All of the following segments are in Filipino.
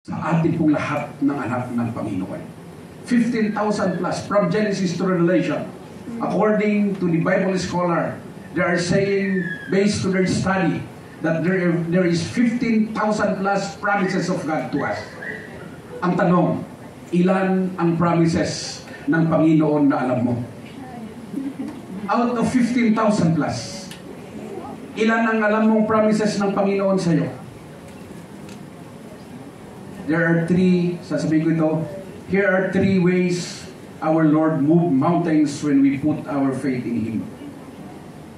sa atin pong lahat ng anak ng Panginoon. 15,000 plus from Genesis to Revelation. According to the Bible scholar, they are saying, based to their study, that there is 15,000 plus promises of God to us. Ang tanong, ilan ang promises ng Panginoon na alam mo? Out of 15,000 plus, ilan ang alam mong promises ng Panginoon sa iyo? There are three, sasabihin ko ito, here are three ways our Lord moved mountains when we put our faith in Him.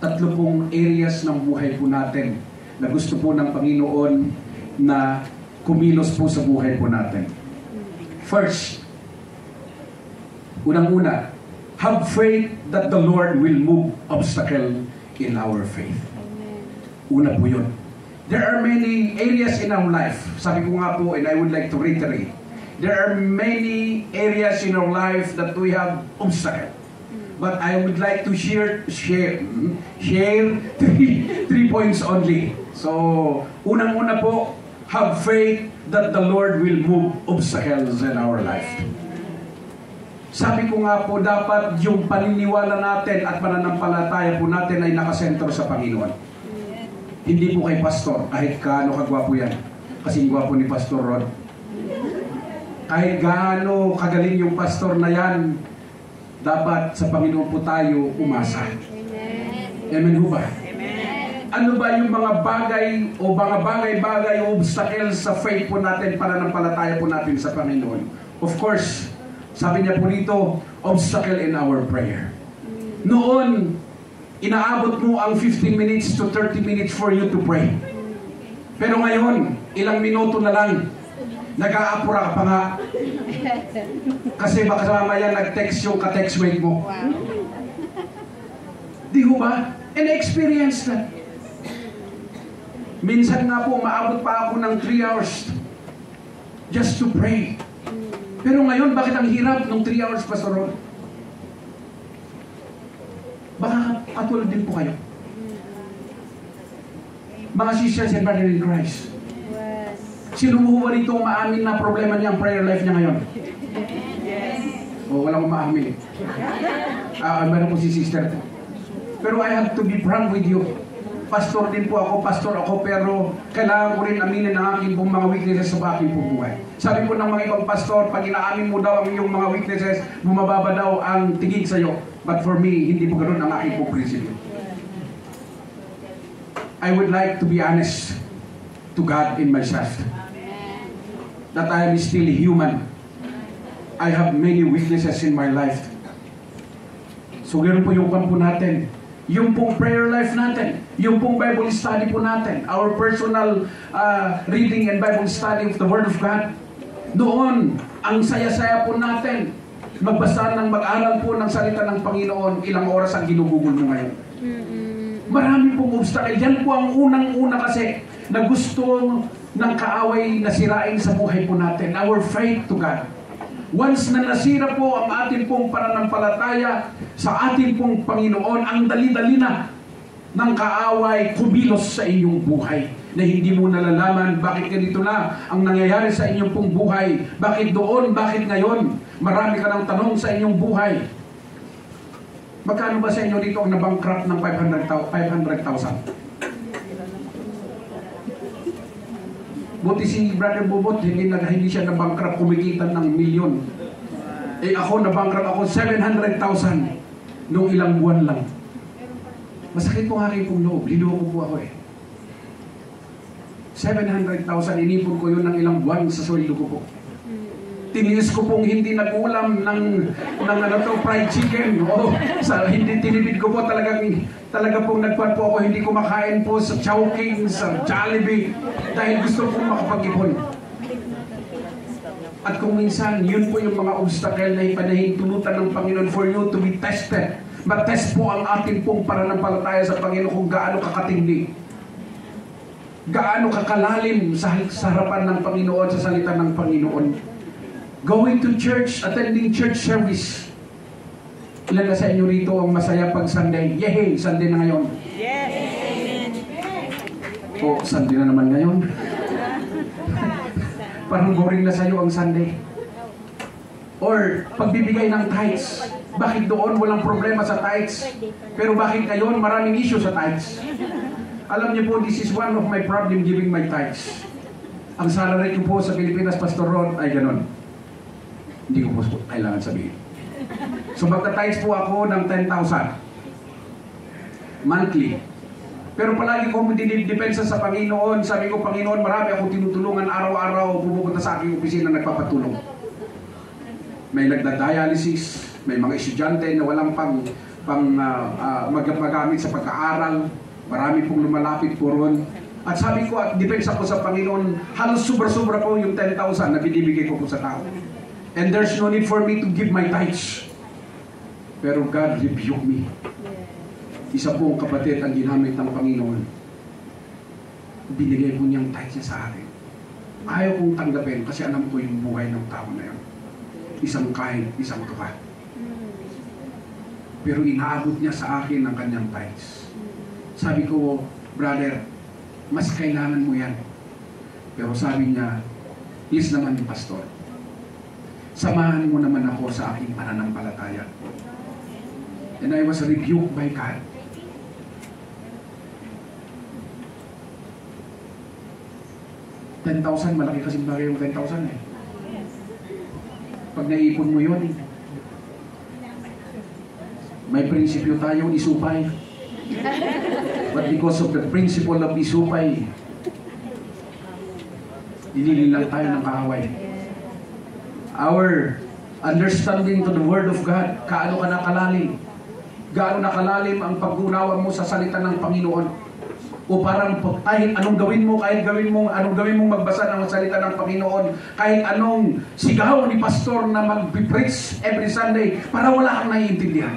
Tatlo pong areas ng buhay po natin na gusto po ng Panginoon na kumilos po sa buhay po natin. First, unang-una, have faith that the Lord will move obstacle in our faith. Una po yun. There are many areas in our life. Sabi ko nga po, and I would like to reiterate, there are many areas in our life that we have obstacle. But I would like to share three points only. So, unang-una po, have faith that the Lord will move obstacles in our life. Sabi ko nga po, dapat yung paniniwala natin at pananampalataya po natin ay nakasentro sa Panginoon. Hindi po kay pastor, kahit gaano kagwapo yan. Kasing gwapo ni Pastor Rod. Kahit gaano kagaling yung pastor na yan, dapat sa Panginoon po tayo umasa. Amen ho ba? Ano ba yung mga bagay o mga bagay-bagay o obstacles sa faith po natin, pananampalataya po natin sa Panginoon? Of course, sabi niya po dito, obstacle in our prayer. Noon, inaabot mo ang 15 minutes to 30 minutes for you to pray. Pero ngayon, ilang minuto na lang, nag-aapura ka pa nga. Kasi baka sa mamaya nag-text yung ka-textmate mo. Di ho ba? And experience that. Minsan nga po, maabot pa ako ng 3 hours just to pray. Pero ngayon, bakit ang hirap ng 3 hours, Pastor Ron? Baka katulad din po kayo. Mga sisters and brothers in Christ. Sino mo ba rito umaamin na problema niya ang prayer life niya ngayon? O walang umaamin. Meron po si sister. Pero I have to be frank with you. Pastor din po ako, pastor ako, pero kailangan ko rin aminin ang aking pong mga weaknesses sa aking pong buhay. Sabi po ng mga ibang pastor, pag inaamin mo daw ang iyong mga weaknesses, bumababa daw ang tingin sa iyo. But for me, hindi po ganoon ang aking pong prinsipyo. I would like to be honest to God in myself. That I am still human. I have many weaknesses in my life. So ganoon po yung kampo natin. Yung pong prayer life natin, yung pong Bible study po natin, our personal reading and Bible study of the Word of God. Doon, ang saya-saya po natin, magbasa ng mag-aral po ng salita ng Panginoon, ilang oras ang ginugugol mo ngayon. Marami pong obstacle. Yan po ang unang-una kasi na gusto ng kaaway na sirain sa buhay po natin. Our faith to God. Once na nasira po ang ating pong pananampalataya sa ating pong Panginoon, ang dali-dali na ng kaaway kumilos sa inyong buhay na hindi mo nalalaman bakit ganito na ang nangyayari sa inyong pong buhay. Bakit doon? Bakit ngayon? Marami ka ng tanong sa inyong buhay. Magkano ba sa inyo dito ang nabankrupt ng 500,000? Buti si Brother Bubot, hindi siya na-bankrupt, kumikita ng milyon. Eh ako, na-bankrupt ako 700,000 noong ilang buwan lang. Masakit po nga kayo pong loob. Linoko po ako eh. 700,000, inipon ko yun ng ilang buwan sa sweldo ko po. Tiniis ko pong hindi nag-ulam ng fried chicken. Hindi tinipid ko po talaga pong nagpuan po ako, hindi kumakain po sa Chowking, sa Jollibee, dahil gusto pong makapag-ipon. At kung minsan, yun po yung mga obstacle na ipanahintulutan ng Panginoon for you to be tested. Matest po ang ating pong pananampalataya sa Panginoon kung gaano kakatindi. Gaano kakalalim sa harapan ng Panginoon, sa salita ng Panginoon. Going to church, attending church service. Ilan na sa inyo rito ang masaya pag Sunday? Yehey! Sunday na ngayon. Yes! O, Sunday na naman ngayon. Parang boring na sa'yo ang Sunday. Or pagbibigay ng tithes. Bakit doon walang problema sa tithes? Pero bakit ngayon maraming issue sa tithes? Alam niyo po, this is one of my problem giving my tithes. Ang salary ko po sa Pilipinas, Pastor Ron, ay ganun. Hindi ko po kailangan sabihin. So magta-tithes po ako ng 10,000 monthly. Pero palagi ko dinidepensa sa Panginoon. Sabi ko, Panginoon, marami akong tinutulungan araw-araw. Pupunta sa aking opisina nagpapatulong. May nagda-dialysis, may mga estudyante na walang magamit sa pagkaaral. Marami pong lumalapit po ron. At sabi ko, at depensa ko sa Panginoon, halos sobra-sobra po yung 10,000 na binibigay ko po sa tao. And there's no need for me to give my tithes. Pero God rebuked me. Isa pong kapatid ang ginamit ng Panginoon. Binigay po niyang tithes niya sa akin. Ayaw kong tanggapin kasi alam ko yung buhay ng tao na yun. Isang kahit, isang tuwa. Pero inaabot niya sa akin ang kanyang tithes. Sabi ko, brother, mas kailangan mo yan. Pero sabi niya, please naman, pastor, samahan mo naman ako sa aking pananampalataya. And I was rebuked by God. $10,000, malaki kasing bagay yung 10,000 eh. Pag naipon mo yun, may prinsipyo tayo, isupay. But because of the principle of isupay, dinilang tayo ng kaaway. Our understanding to the Word of God, kaano ka nakalalim? Gaano nakalalim ang pag-unawa mo sa salita ng Panginoon? O parang kahit anong gawin mo, anong gawin mong magbasa ng salita ng Panginoon, kahit anong sigaw ni pastor na mag-preach every Sunday, para wala kang naiintindihan.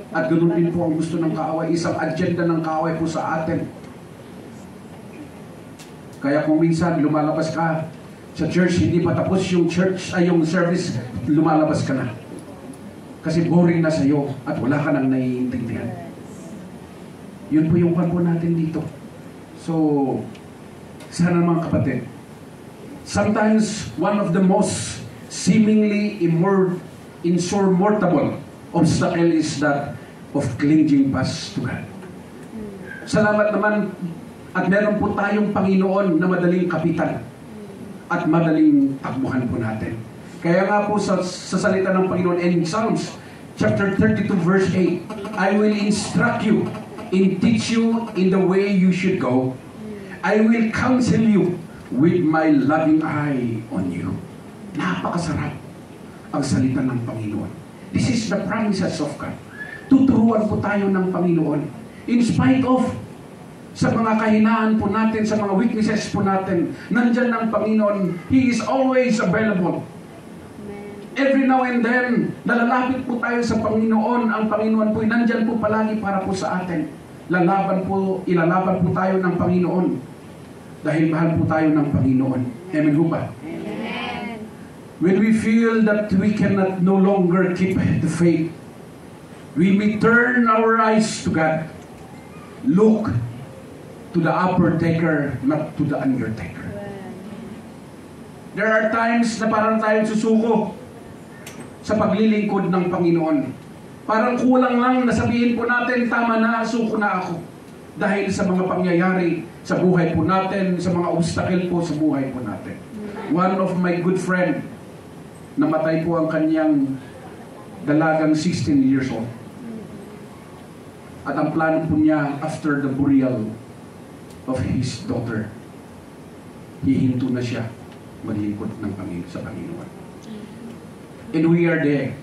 At ganoon din po ang gusto ng kaaway, isang agenda ng kaaway po sa atin. Kaya kung minsan lumalabas ka sa church, hindi pa tapos yung church, ay yung service, lumalabas ka na. Kasi boring na sa'yo at wala ka nang naiintindihan. Yun po yung kampo natin dito. So, sana mga kapatid, sometimes one of the most seemingly insurmountable obstacle is that of clinging fast to God. Salamat naman at meron po tayong Panginoon na madaling kapitan at madaling takbuhan po natin. Kaya nga po sa salita ng Panginoon in Psalms chapter 32 verse 8, I will instruct you and teach you in the way you should go. I will counsel you with my loving eye on you. Napakasarap ang salita ng Panginoon. This is the promises of God. Tuturuan po tayo ng Panginoon. In spite of sa mga kahinaan po natin, sa mga weaknesses po natin, nandyan ng Panginoon. He is always available. Every now and then, nalalapit po tayo sa Panginoon. Ang Panginoon po, nandyan po palagi para po sa atin. Ilalaban po tayo ng Panginoon. Dahil mahal po tayo ng Panginoon. Amen ho ba? Amen. When we feel that we cannot no longer keep the faith, we may turn our eyes to God. Look to the upper taker, not to the undertaker. There are times na parang tayong susuko sa paglilingkod ng Panginoon. Parang kulang lang na sabihin po natin, tama na, suko na ako. Dahil sa mga pangyayari sa buhay po natin, sa mga obstacle po sa buhay po natin. One of my good friend, namatay po ang kanyang dalagang 16 years old. At ang plano po niya, after the burial of his daughter, hihinto na siya maglingkod ng Panginoon sa Panginoon. And we are there.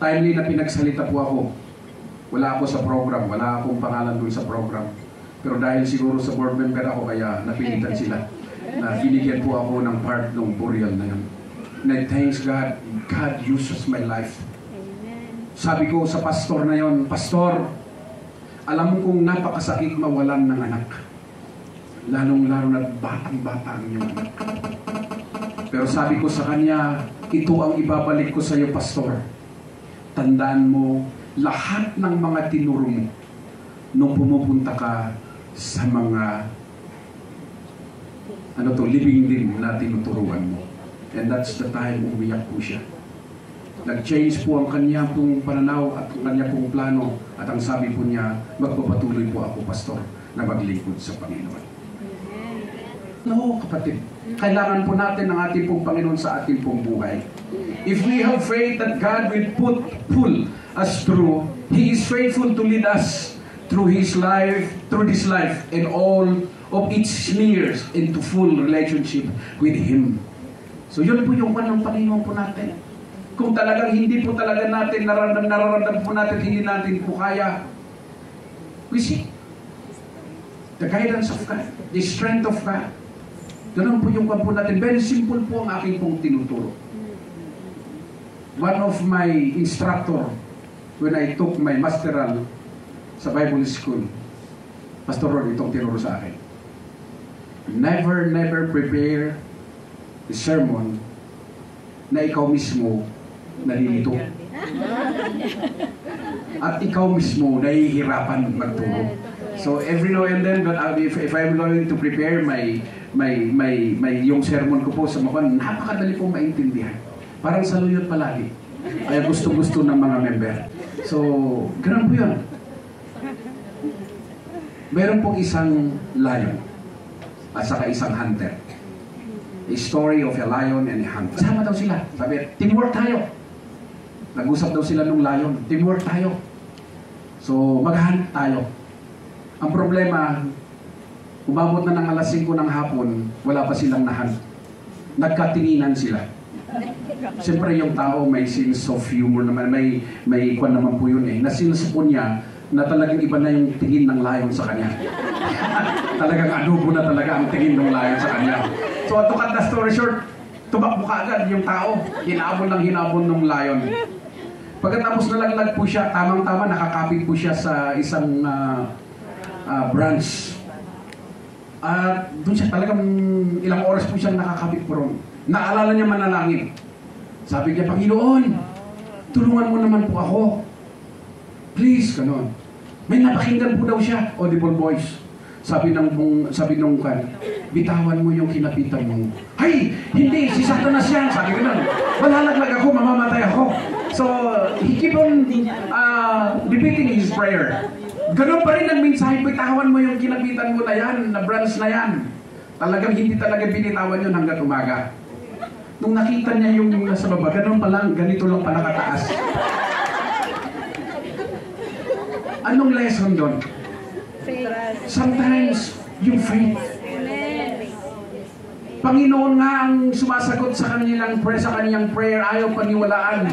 Timely na pinagsalita po ako. Wala ako sa program. Wala akong pangalan doon sa program. Pero dahil siguro sa board member ako, kaya napilitan sila na binigyan po ako ng part ng burial na yun. And thanks God, God uses my life. Sabi ko sa pastor na yun, Pastor, alam mo kung napakasakit mawalan ng anak. Lalong-lalo na batang-bata ang iyong anak. Pero sabi ko sa kanya, ito ang ibabalik ko sa iyo, Pastor. Tandaan mo, lahat ng mga tinuro mo nung pumupunta ka sa mga living din na tinuturuan mo. And that's the time umiyak po siya. Nag-change po ang kanya pong pananaw at ang kanya pong plano. At ang sabi po niya, magpapatuloy po ako, pastor, na maglingkod sa Panginoon. No, kapatid. Kailangan po natin ang ating pong Panginoon sa ating pong buhay. If we have faith that God will pull us through, He is faithful to lead us through this life, and all of its sneers into full relationship with Him. So yun po yung ng Panginoon po natin. Kung talagang hindi po talaga natin nararamdaman po natin, hindi natin po kaya, we see the guidance of God, the strength of God. Ganun po yung po natin. Very simple po ang aking pong tinuturo. One of my instructor, when I took my masteral sa Bible School, Pastor Ron, itong tinuro sa akin. Never prepare a sermon na ikaw mismo nalilito. At ikaw mismo nahihirapan magturo. So every now and then, but if I'm going to prepare my yung sermon ko po sa mga napakadali pong maintindihan. Parang saluyot palagi. Kaya gusto-gusto ng mga member. So, ganun po yun. Meron pong isang lion at saka isang hunter. A story of a lion and a hunter. Sama daw sila. Sabi, teamwork tayo. Nag-usap daw sila ng lion. Teamwork tayo. So, mag-hunt tayo. Ang problema, umabot na ng alas 5 ng hapon, wala pa silang nahunt. Nagkatinginan sila. Siyempre yung tao may sense of humor naman, may kwan naman po yun eh. Nasense po niya na talagang iba na yung tingin ng lion sa kanya. Talagang adobo na talaga ang tingin ng lion sa kanya. So to cut the story short, tumakbo kaagad yung tao. Hinabon ng lion. Pagkatapos nalaglag po siya, tamang-tama nakakapit po siya sa isang branch. At doon siya talagang ilang oras po siyang nakakapit po ron. Naalala niya manalangin. Sabi niya, Panginoon, tulungan mo naman po ako. Please, ganon. May napakinggan po daw siya, audible voice. Sabi nung kan, bitawan mo yung kinapitan mo. Hay, hindi, si Satanas yan. Sabi ganon, malalaglag ako, mamamatay ako. So, he keep on repeating his prayer. Ganon pa rin ang mensahe, bitawan mo yung kinapitan mo na yan, na branch na yan. Talagang hindi talaga binitawan yun hanggang umaga. Nung nakita niya yung nasa baba, ganon pa lang, ganito lang pala kataas. Anong lesson doon? Sometimes, yung faith. Panginoon nga ang sumasagot sa kanilang prayer, ayaw paniwalaan.